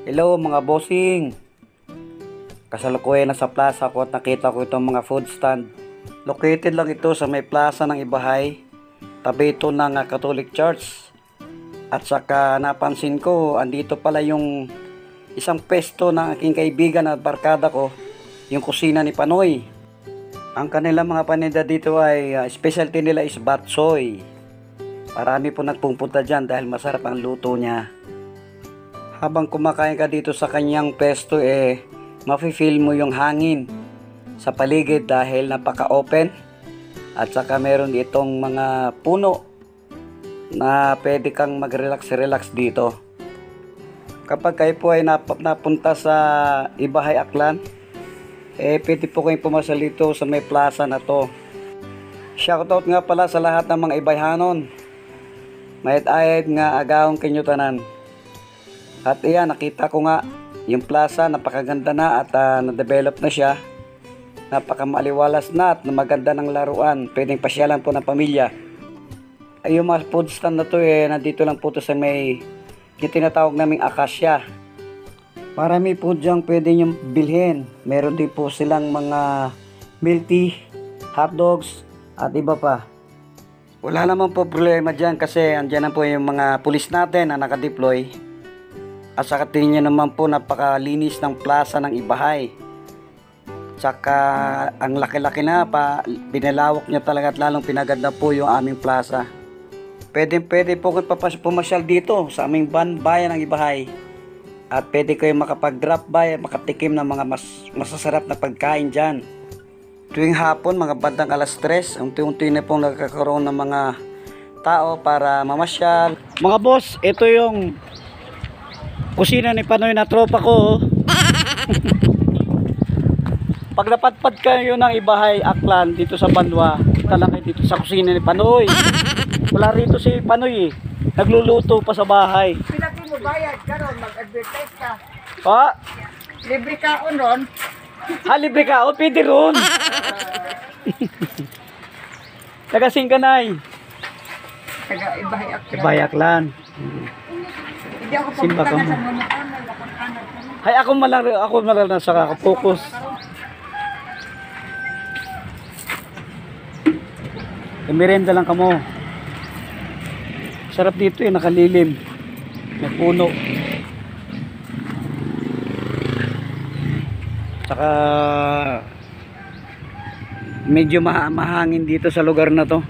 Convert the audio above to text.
Hello mga bossing. Kasalukuyan na sa plaza ko at nakita ko itong mga food stand. Located lang ito sa may plaza ng Ibahay, tabi ito ng Catholic Church. At saka napansin ko, andito pala yung isang pesto ng aking kaibigan at barkada ko, yung kusina ni Panoy. Ang kanilang mga paninda dito ay specialty nila is batsoy. Marami po nagpupunta dyan dahil masarap ang luto niya. Habang kumakain ka dito sa kanyang pesto mafe-feel mo yung hangin sa paligid dahil napaka-open. At saka meron itong mga puno na pwede kang mag-relax dito. Kapag kayo po ay napunta sa Ibahay, Aklan, pwede po kayong pumasal dito sa may plaza na to. Shoutout nga pala sa lahat ng mga Ibayhanon. Mayat-ayat nga agawang kinyutanan. At iyan, nakita ko nga yung plaza, napakaganda na at na-develop na siya. Napakamaliwalas na at maganda ng laruan. Pwedeng pasyalan po ng pamilya. Ay, yung mga food stand na to nandito lang po to sa may yung tinatawag naming Akasya. Marami po dyan pwede nyo bilhin. Meron din po silang mga milk tea, hot dogs at iba pa. Wala naman po problema dyan kasi andyan na po yung mga pulis natin na nakadeploy. At saka tingin nyo naman po napakalinis ng plaza ng Ibahay. Tsaka ang laki-laki na pa, binalawak nyo talaga at lalong pinaganda po yung aming plaza. Pwede po kayo pumasyal dito sa aming bayan ng Ibahay. At pwede kayo makapag-drop by, makatikim ng mga masasarap na pagkain dyan. Tuwing hapon, mga bandang alas 3, unti-unti na pong nagkakaroon ng mga tao para mamasyal. Mga boss, ito yung kusina ni Panoy na tropa ko. Pag napadpad kayo ng Ibahay, Aklan, dito sa Banwa, talakay dito sa kusina ni Panoy. Wala rito si Panoy nagluluto pa sa bahay. Pinaki mo bayad ka ron, mag-advertise ka. Pa? Libre ka ron. Libre ka? O, pwede ron. Tagasing ka na Taga Ibahay Aklan. Ibahay, Aklan. Hindi ako Simba papunta ka na mo. sa Munukanay, Lapan-Anak ko. Ay, ako malang nasa kakapokus. Merenda lang kamo. Sarap dito nakalilim. May puno. Saka medyo mahangin dito sa lugar na to.